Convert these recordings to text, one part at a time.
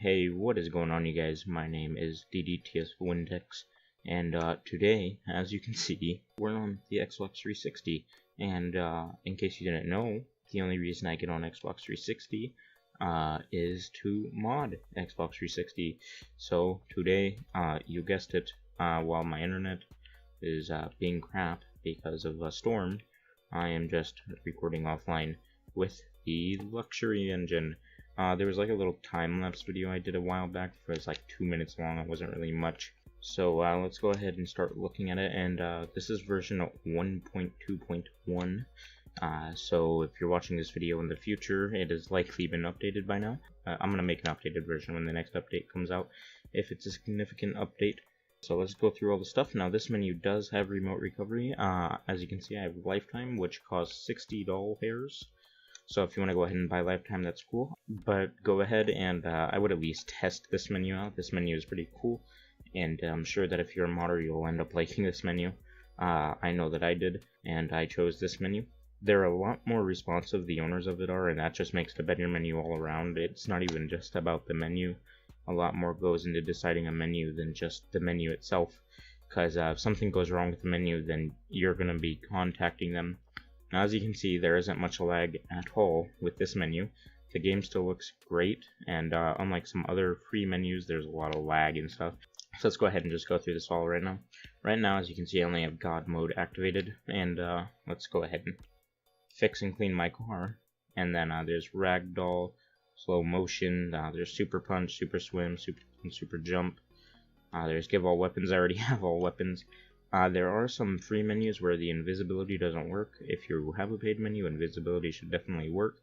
Hey, what is going on, you guys? My name is DDTS Windex, and today, as you can see, we're on the Xbox 360. And in case you didn't know, the only reason I get on Xbox 360 is to mod Xbox 360. So today, you guessed it, while my internet is being crap because of a storm, I am just recording offline with the luxury engine. There was like a little time-lapse video I did a while back. It was like 2 minutes long. It wasn't really much. So let's go ahead and start looking at it. And this is version 1.2.1. So if you're watching this video in the future, it has likely been updated by now. I'm going to make an updated version when the next update comes out, if it's a significant update. So let's go through all the stuff. Now this menu does have remote recovery. As you can see, I have Lifetime, which costs 60 doll hairs. So if you want to go ahead and buy Lifetime, that's cool. But go ahead and I would at least test this menu out. This menu is pretty cool, and I'm sure that if you're a modder, you'll end up liking this menu. I know that I did, and I chose this menu. They're a lot more responsive, the owners of it are, and that just makes it a better menu all around. It's not even just about the menu. A lot more goes into deciding a menu than just the menu itself. Because if something goes wrong with the menu, then you're going to be contacting them. Now, as you can see, there isn't much lag at all with this menu. The game still looks great, and unlike some other free menus, there's a lot of lag and stuff. So let's go ahead and just go through this all right now. Right now, as you can see, I only have God mode activated, and let's go ahead and fix and clean my car. And then there's Ragdoll, Slow Motion, there's Super Punch, Super Swim, Super Jump. There's Give All Weapons. I already have all weapons. There are some free menus where the invisibility doesn't work. If you have a paid menu, invisibility should definitely work,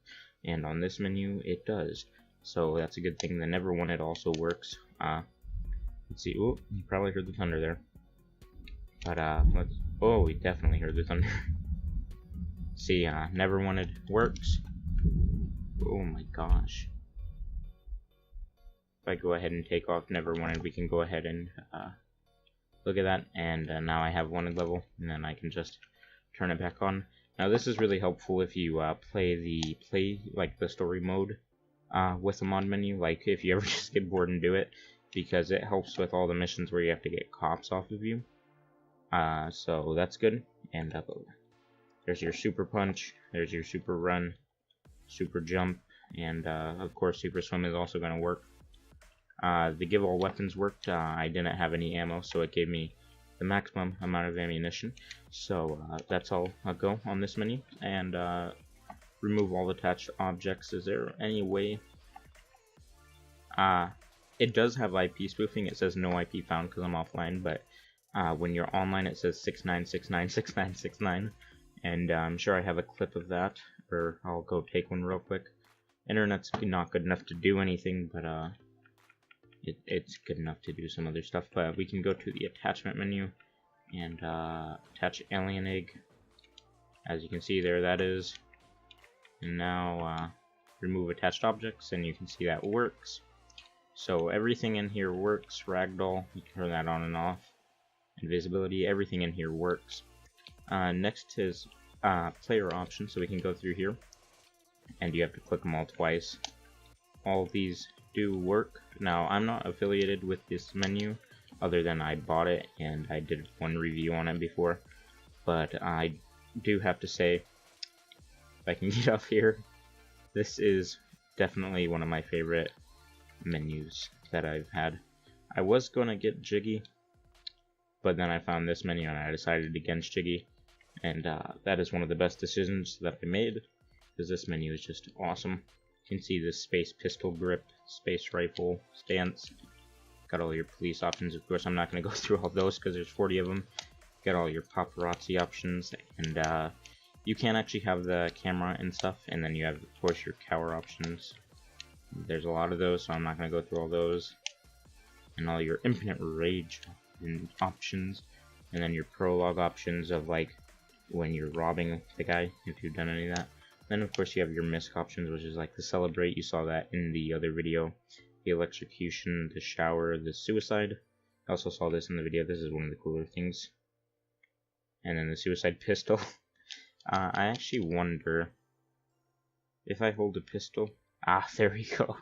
and on this menu it does. So that's a good thing. The Never Wanted also works. Let's see. Oh, you probably heard the thunder there. But let's. Oh, we definitely heard the thunder. See, Never Wanted works. Oh my gosh. If I go ahead and take off Never Wanted, we can go ahead and look at that, and now I have Wanted level, and then I can just turn it back on. Now this is really helpful if you play the story mode with a mod menu, like if you ever just get bored and do it, because it helps with all the missions where you have to get cops off of you. So that's good. And there's your Super Punch, there's your Super Run, Super Jump, and of course Super Swim is also going to work. The Give All Weapons worked. I didn't have any ammo, so it gave me the maximum amount of ammunition. So that's all I'll go on this menu. And remove all attached objects. Is there any way? It does have IP spoofing. It says no IP found because I'm offline, but when you're online it says 69696969. And I'm sure I have a clip of that, or I'll go take one real quick. Internet's not good enough to do anything, but it's good enough to do some other stuff. But we can go to the attachment menu and attach alien egg. As you can see there, that is. And now remove attached objects, and you can see that works. So everything in here works. Ragdoll, you can turn that on and off. Invisibility, everything in here works. Next is player options, so we can go through here, and you have to click them all twice. All of these do work. Now, I'm not affiliated with this menu other than I bought it and I did one review on it before, but I do have to say, if I can get up here, this is definitely one of my favorite menus that I've had. I was gonna get Jiggy, but then I found this menu and I decided against Jiggy, and that is one of the best decisions that I made, because this menu is just awesome. You can see the space pistol grip, space rifle, stance. Got all your police options. Of course, I'm not going to go through all those because there's 40 of them. Got all your paparazzi options, and you can actually have the camera and stuff. And then you have, of course, your cower options. There's a lot of those, so I'm not going to go through all those. And all your infinite rage options, and then your prologue options of like when you're robbing the guy, if you've done any of that. Then of course you have your Misc options, which is like the celebrate. You saw that in the other video. The electrocution, the shower, the suicide. I also saw this in the video. This is one of the cooler things. And then the suicide pistol. I actually wonder if I hold a pistol. Ah, there we go.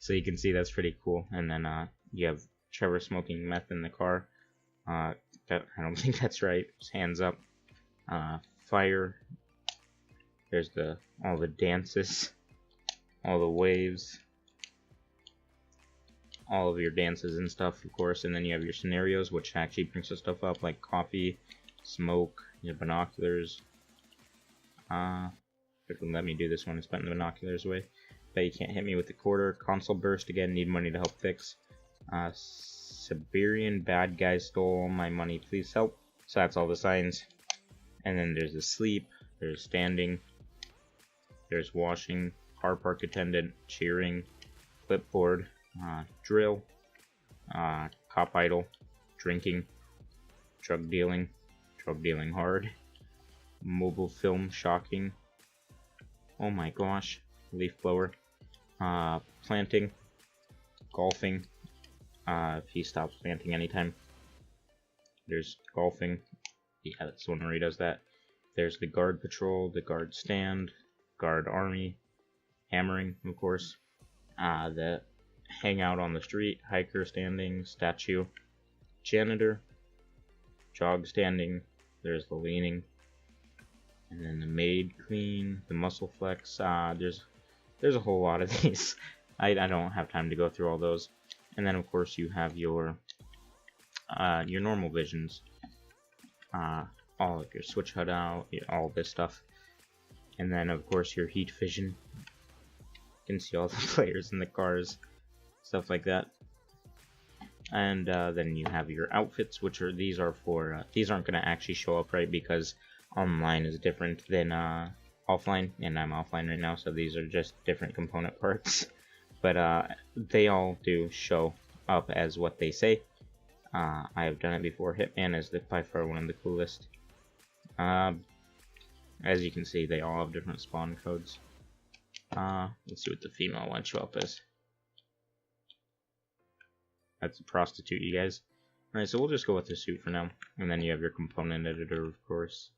So you can see that's pretty cool. And then you have Trevor smoking meth in the car. I don't think that's right. Just hands up. Fire. There's all the dances, all the waves, all of your dances and stuff, of course. And then you have your scenarios, which actually brings the stuff up, like coffee, smoke, your binoculars. Let me do this one. It's putting the binoculars away. But you can't hit me with the quarter. Console burst again. Need money to help fix. Siberian bad guy stole all my money. Please help. So that's all the signs. And then there's the sleep. There's standing. There's washing. Car park attendant. Cheering. Clipboard. Drill. Cop idol. Drinking. Drug dealing. Drug dealing hard. Mobile film shocking. Oh my gosh. Leaf blower. Planting. Golfing. If he stops planting anytime. There's golfing. Yeah, that's the one where he does that. There's the guard patrol, the guard stand, guard army, hammering, of course. The hangout on the street, hiker standing, statue, janitor, jog standing. There's the leaning. And then the maid clean, the muscle flex. There's a whole lot of these. I don't have time to go through all those. And then of course you have your normal visions. All of your switch HUD out, all this stuff. And then of course your heat vision. You can see all the players in the cars, stuff like that. And then you have your outfits, which are these aren't going to actually show up, right, because online is different than offline, and I'm offline right now, so these are just different component parts. But they all do show up as what they say. I have done it before. Hitman is by far one of the coolest. As you can see, they all have different spawn codes. Let's see what the female one show up as. That's a prostitute, you guys. Alright, so we'll just go with the suit for now. And then you have your component editor, of course.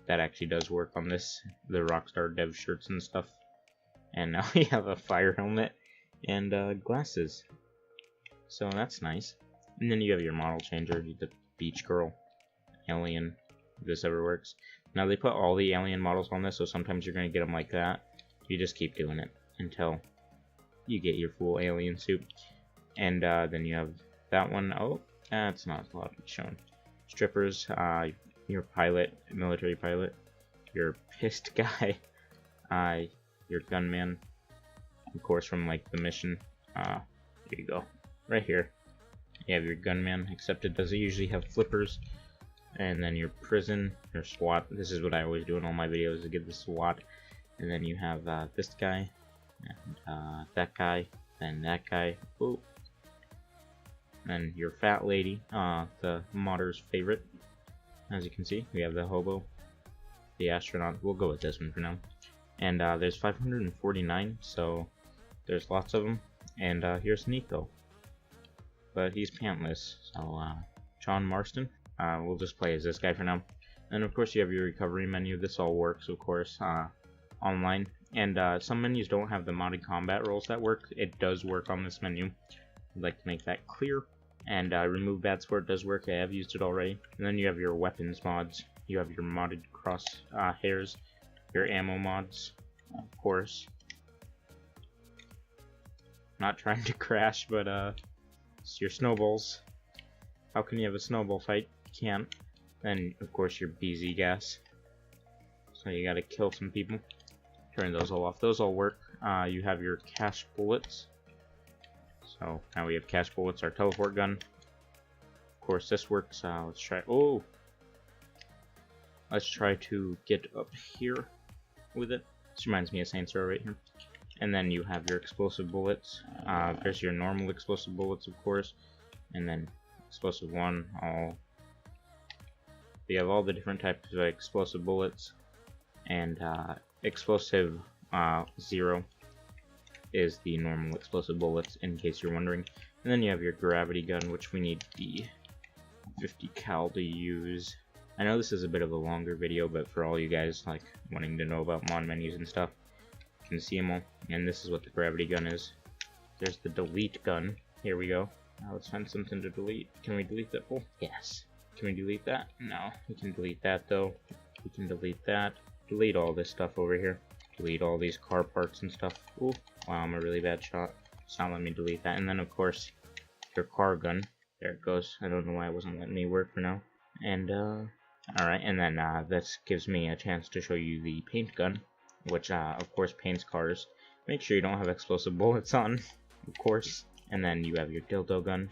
That actually does work on this. The Rockstar dev shirts and stuff. And now we have a fire helmet and glasses. So that's nice. And then you have your model changer, the beach girl, alien, if this ever works. Now they put all the alien models on this, so sometimes you're going to get them like that. You just keep doing it until you get your full alien suit. And then you have that one. Oh, that's not allowed to be shown. Strippers, your pilot, military pilot, your pissed guy, your gunman, of course from like the mission. Here you go, right here. You have your gunman, except it doesn't usually have flippers. And then your prison, your SWAT. This is what I always do in all my videos, to get the SWAT. And then you have this guy, and that guy, and that guy. Ooh. And your fat lady, the modder's favorite. As you can see, we have the hobo, the astronaut. We'll go with this one for now. And there's 549, so there's lots of them. And here's Nico, but he's pantless. So John Marston. We'll just play as this guy for now. And of course you have your recovery menu. This all works, of course, online. And some menus don't have the modded combat roles that work. It does work on this menu. I'd like to make that clear. And remove bad sport does work. I have used it already. And then you have your weapons mods. You have your modded crosshairs, your ammo mods, of course. Not trying to crash, but it's your snowballs. How can you have a snowball fight? You can't. Then of course your BZ gas. So you gotta kill some people. Turn those all off. Those all work. You have your cash bullets. So now we have cash bullets, our teleport gun. Of course this works. Let's try. Oh, let's try to get up here with it. This reminds me of Saints Row right here. And then you have your explosive bullets. There's your normal explosive bullets, of course, and then explosive 1. You have all the different types of explosive bullets, and explosive 0 is the normal explosive bullets, in case you're wondering. And then you have your gravity gun, which we need the 50 cal to use. I know this is a bit of a longer video, but for all you guys like wanting to know about mod menus and stuff, you can see them all. And this is what the gravity gun is. there's the delete gun. Here we go. Now let's find something to delete. Can we delete that pool? Yes. Can we delete that? No. We can delete that though. We can delete that. Delete all this stuff over here. Delete all these car parts and stuff. Ooh. Wow, I'm a really bad shot. It's not letting me delete that. And then of course, your car gun. There it goes. I don't know why it wasn't letting me work for now. And alright, and then this gives me a chance to show you the paint gun, which of course paints cars. Make sure you don't have explosive bullets on, of course. And then you have your dildo gun,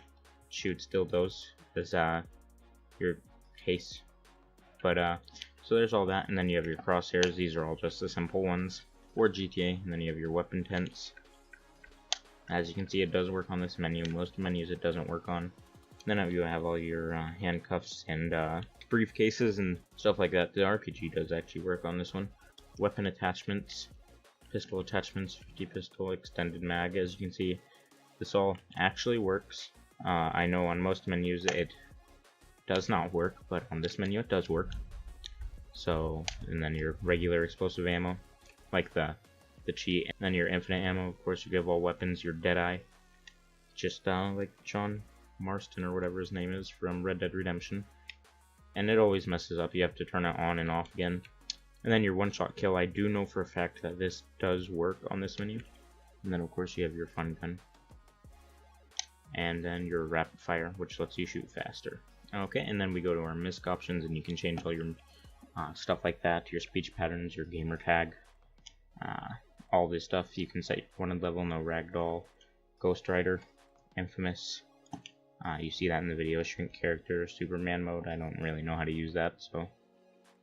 shoots dildos as your case. But so there's all that, and then you have your crosshairs. These are all just the simple ones for GTA. And then you have your weapon tents. As you can see, it does work on this menu. Most menus it doesn't work on. Then you have all your handcuffs and briefcases and stuff like that. The RPG does actually work on this one. Weapon attachments, pistol attachments, 50 pistol, extended mag. As you can see, this all actually works. I know on most menus it does not work, but on this menu it does work. So, and then your regular explosive ammo, like the cheat, and then your infinite ammo. Of course, you give all weapons your Deadeye, just like John Marston or whatever his name is from Red Dead Redemption. And it always messes up. You have to turn it on and off again. And then your one-shot kill. I do know for a fact that this does work on this menu. And then of course you have your fun gun. And then your rapid fire, which lets you shoot faster. Okay, and then we go to our Misc Options, and you can change all your stuff like that, your speech patterns, your gamer tag, all this stuff. You can set wanted level, no ragdoll, Ghost Rider, Infamous. You see that in the video, shrink character, Superman mode. I don't really know how to use that, so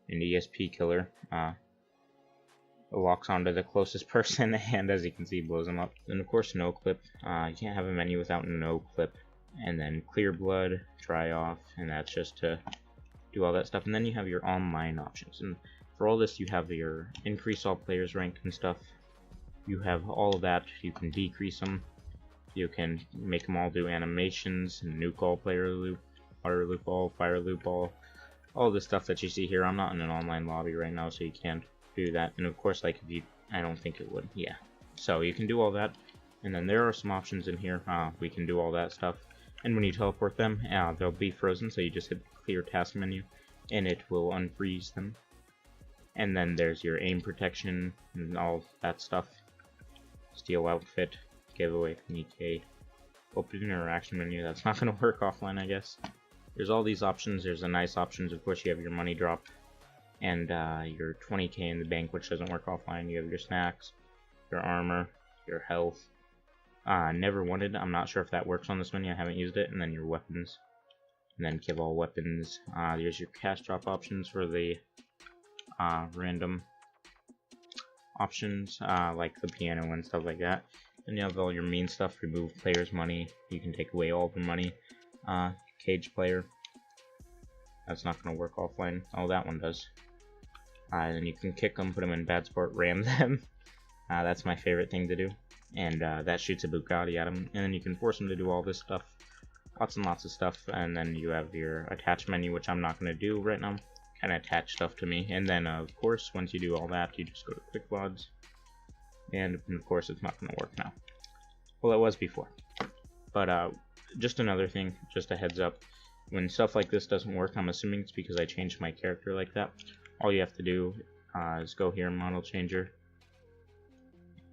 an ESP killer. It locks onto the closest person, and as you can see, blows them up. And of course, no clip. You can't have a menu without no clip. And then clear blood, dry off, and that's just to do all that stuff. And then you have your online options. And for all this, you have your increase all players rank and stuff. You have all of that. You can decrease them. You can make them all do animations, nuke all player loop, water loop all, fire loop all this stuff that you see here. I'm not in an online lobby right now, so you can't do that. And of course, like, if you, I don't think it would, yeah. So you can do all that, and then there are some options in here. We can do all that stuff, and when you teleport them, they'll be frozen, so you just hit the clear task menu, and it will unfreeze them. And then there's your aim protection, and all that stuff. Steel outfit, giveaway from EK, open interaction menu. That's not going to work offline, I guess. There's all these options. There's the nice options. Of course, you have your money drop, and your 20k in the bank, which doesn't work offline. You have your snacks, your armor, your health. Never wanted. I'm not sure if that works on this menu. I haven't used it. And then your weapons, and then give all weapons. There's your cash drop options for the random options, like the piano and stuff like that. And you have all your mean stuff. Remove players' money. You can take away all the money. Cage player. That's not going to work offline. Oh, that one does. And you can kick them, put them in bad sport, ram them. That's my favorite thing to do. And that shoots a Bugatti at them. And then you can force them to do all this stuff. Lots and lots of stuff. And then you have your attach menu, which I'm not going to do right now. Kind of attach stuff to me. And then, of course, once you do all that, you just go to quick VODs. And of course, it's not going to work now. Well, it was before. But just another thing, just a heads up. When stuff like this doesn't work, I'm assuming it's because I changed my character like that. All you have to do is go here in model changer,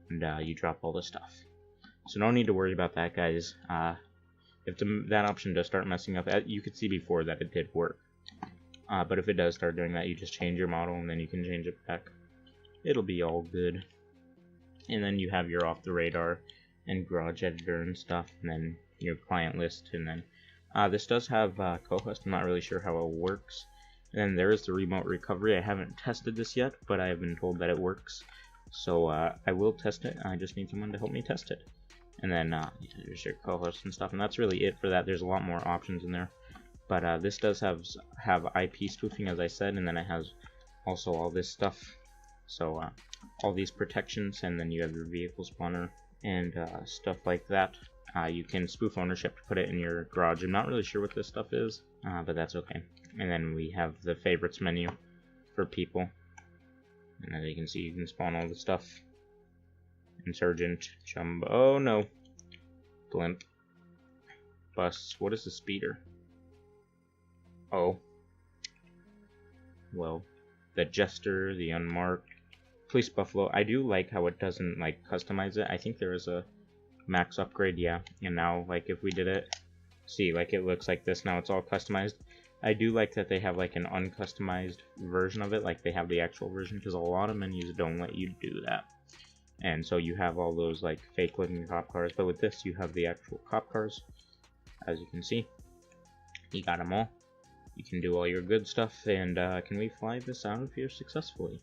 and you drop all this stuff. So no need to worry about that, guys. If that option does start messing up, you could see before that it did work. But if it does start doing that, you just change your model and then you can change it back. It'll be all good. And then you have your off the radar and garage editor and stuff, and then your client list, and then this does have co-host. I'm not really sure how it works. And then there is the remote recovery. I haven't tested this yet, but I have been told that it works. So I will test it. I just need someone to help me test it. And then there's your co-host and stuff, and that's really it for that. There's a lot more options in there. But this does have IP spoofing, as I said, and then it has also all this stuff. So all these protections, and then you have your vehicle spawner and stuff like that. You can spoof ownership to put it in your garage. I'm not really sure what this stuff is, but that's okay. And then we have the favorites menu for people. And as you can see, you can spawn all the stuff. Insurgent, Jumbo. Oh no. Blimp. Bus. What is the speeder? Oh. Well, the Jester, the Unmarked. Police Buffalo. I do like how it doesn't, like, customize it. I think there is a max upgrade, yeah. And now, like, if we did it, see, like, it looks like this now. It's all customized. I do like that they have, like, an uncustomized version of it. Like, they have the actual version, because a lot of menus don't let you do that. And so you have all those, like, fake-looking cop cars. But with this, you have the actual cop cars. As you can see, you got them all. You can do all your good stuff. And can we fly this out of here successfully?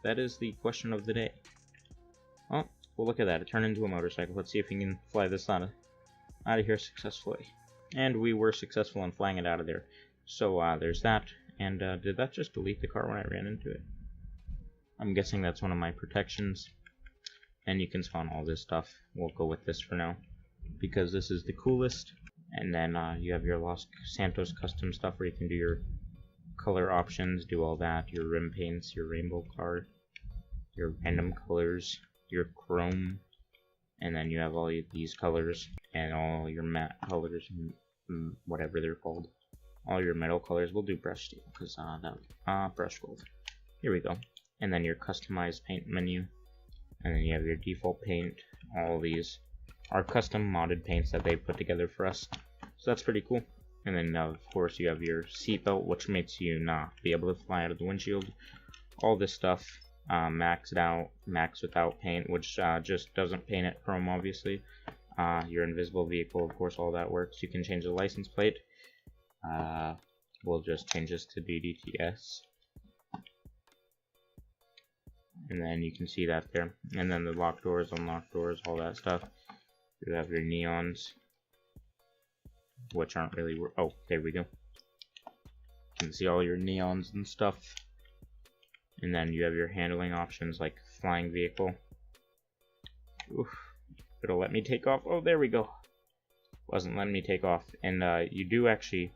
That is the question of the day. Oh, well, look at that. It turned into a motorcycle. Let's see if we can fly this out of here successfully. And we were successful in flying it out of there. So there's that. And did that just delete the car when I ran into it? I'm guessing that's one of my protections. And you can spawn all this stuff. We'll go with this for now, because this is the coolest. And then you have your Los Santos custom stuff where you can do your color options, do all that, your rim paints, your rainbow car, your random colors, your chrome, and then you have all these colors and all your matte colors, whatever they're called. All your metal colors. We'll do brush steel because brush gold. Here we go. And then your customized paint menu, and then you have your default paint. All these are custom modded paints that they put together for us, so that's pretty cool. And then of course you have your seatbelt, which makes you not be able to fly out of the windshield. All this stuff maxed out, max without paint, which just doesn't paint it chrome, obviously. Your invisible vehicle, of course, all that works. You can change the license plate. We'll just change this to DDTS. And then you can see that there. And then the lock doors, unlock doors, all that stuff. You have your neons, which aren't really... Oh, there we go. You can see all your neons and stuff. And then you have your handling options like flying vehicle. Oof. It'll let me take off. Oh, there we go. Wasn't letting me take off. And you do actually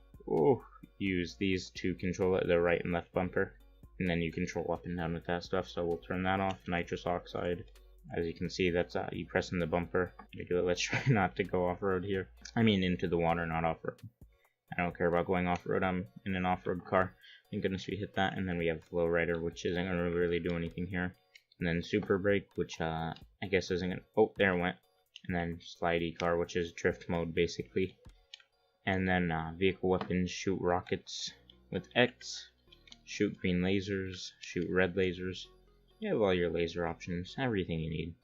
use these to control it, the right and left bumper. And then you control up and down with that stuff. So we'll turn that off. Nitrous oxide. As you can see, that's you pressing the bumper. You do it. Let's try not to go off-road here. I mean into the water, not off-road. I don't care about going off-road. I'm in an off-road car. Thank goodness we hit that. And then we have Lowrider, which isn't going to really do anything here. And then Super Brake, which I guess isn't going to... Oh, there it went. And then Slidey Car, which is drift mode, basically. And then Vehicle Weapons, shoot rockets with X. Shoot green lasers. Shoot red lasers. You have all your laser options, everything you need.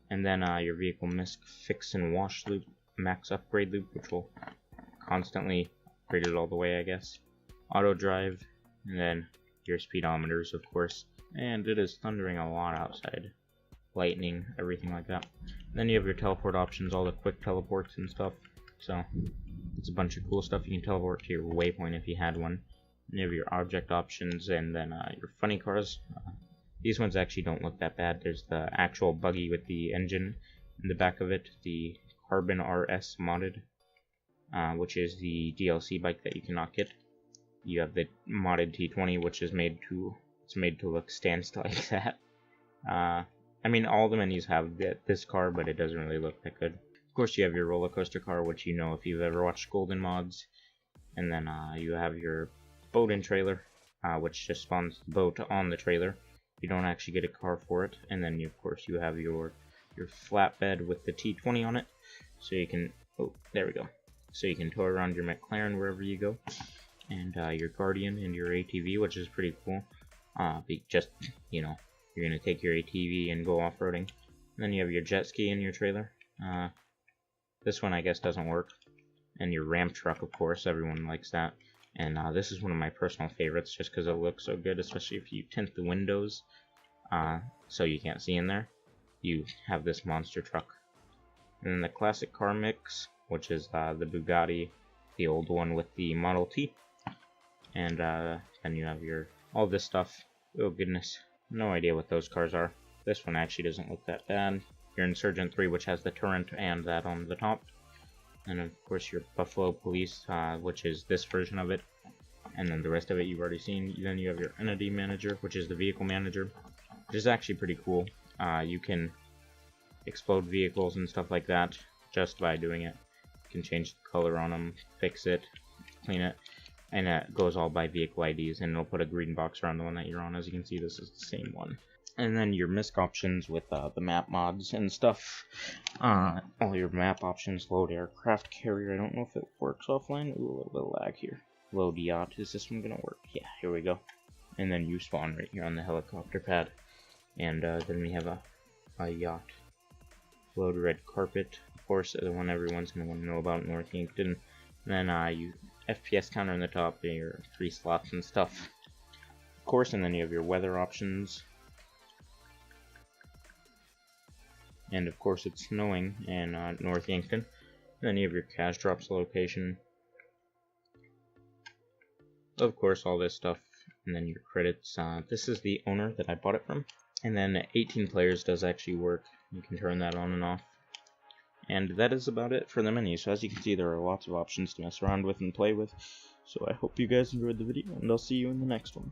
And then your vehicle Misc fix and wash loop, max upgrade loop, which will constantly upgrade it all the way, I guess. Auto drive, and then your speedometers, of course. And it is thundering a lot outside. Lightning, everything like that. And then you have your teleport options, all the quick teleports and stuff. So it's a bunch of cool stuff. You can teleport to your waypoint if you had one. And you have your object options, and then your funny cars. These ones actually don't look that bad. There's the actual buggy with the engine in the back of it, the Carbon RS modded, which is the DLC bike that you cannot get. You have the modded T20, which is made to look stanced like that. I mean, all the menus have this car, but it doesn't really look that good. Of course, you have your roller coaster car, which you know if you've ever watched Golden Mods, and then you have your boat and trailer, which just spawns the boat on the trailer. You don't actually get a car for it. And then of course you have your flatbed with the T20 on it, so you can there we go, so you can tow around your McLaren wherever you go. And your Guardian and your ATV, which is pretty cool. Just, you know, you're gonna take your ATV and go off-roading. And then you have your jet ski in your trailer. This one I guess doesn't work. And your ramp truck, of course, everyone likes that. And this is one of my personal favorites just because it looks so good, especially if you tint the windows so you can't see in there. You have this monster truck. And then the classic car mix, which is the Bugatti, the old one with the Model T. And then you have all this stuff. Oh goodness, no idea what those cars are. This one actually doesn't look that bad. Your Insurgent 3, which has the turret and that on the top. And of course your Buffalo Police, which is this version of it. And then the rest of it you've already seen. Then you have your Entity Manager, which is the Vehicle Manager, which is actually pretty cool. You can explode vehicles and stuff like that. just by doing it. You can change the color on them, fix it, clean it, and it goes all by vehicle IDs, and it'll put a green box around the one that you're on. As you can see, this is the same one. And then your Misc Options with the map mods and stuff. All your map options, load aircraft carrier. I don't know if it works offline. Ooh, a little bit of lag here. Load yacht. Is this one gonna work? Yeah, here we go. And then you spawn right here on the helicopter pad. And then we have a yacht. Load red carpet. Of course, the one everyone's gonna want to know about, North Yankton. And then you FPS counter on the top, your 3 slots and stuff. Of course, and then you have your weather options. And of course it's snowing in North Yankton. And then you have your cash drops location. Of course, all this stuff. And then your credits. This is the owner that I bought it from. And then 18 players does actually work. You can turn that on and off. And that is about it for the menu. So as you can see, there are lots of options to mess around with and play with. So I hope you guys enjoyed the video, and I'll see you in the next one.